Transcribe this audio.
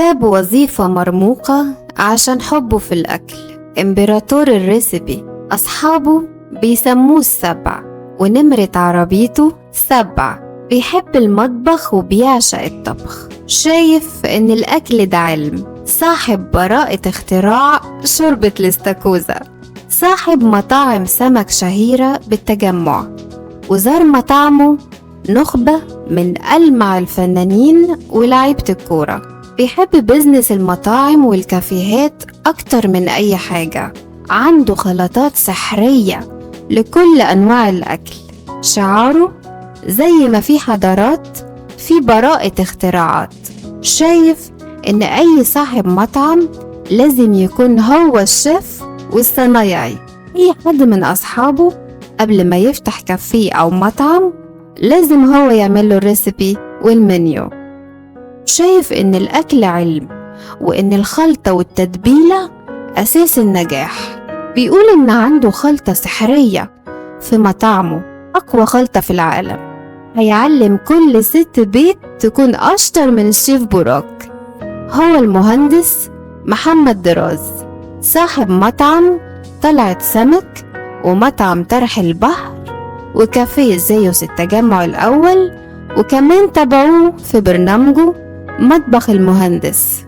ساب وظيفة مرموقة عشان حبه في الأكل. إمبراطور الريسبي، أصحابه بيسموه السبع، ونمرة عربيته 7. بيحب المطبخ وبيعشق الطبخ. شايف إن الأكل ده علم. صاحب براءة اختراع شوربة الاستاكوزا. صاحب مطاعم سمك شهيرة بالتجمع، وزار مطعمه نخبة من ألمع الفنانين ولاعيبة الكورة. بيحب بيزنس المطاعم والكافيهات أكتر من أي حاجة. عنده خلطات سحرية لكل أنواع الأكل. شعاره زي ما في حضارات في براءة اختراعات. شايف إن أي صاحب مطعم لازم يكون هو الشيف والصنايعي. أي حد من أصحابه قبل ما يفتح كافيه أو مطعم لازم هو يعمله الريسبي والمنيو. شايف إن الأكل علم، وإن الخلطة والتتبيلة أساس النجاح. بيقول إن عنده خلطة سحرية في مطعمه، أقوى خلطة في العالم. هيعلم كل ست بيت تكون أشطر من الشيف براك. هو المهندس محمد دراز، صاحب مطعم طلعت سمك ومطعم طرح البحر وكافيه زيوس التجمع الأول، وكمان تابعوه في برنامجه مطبخ المهندس.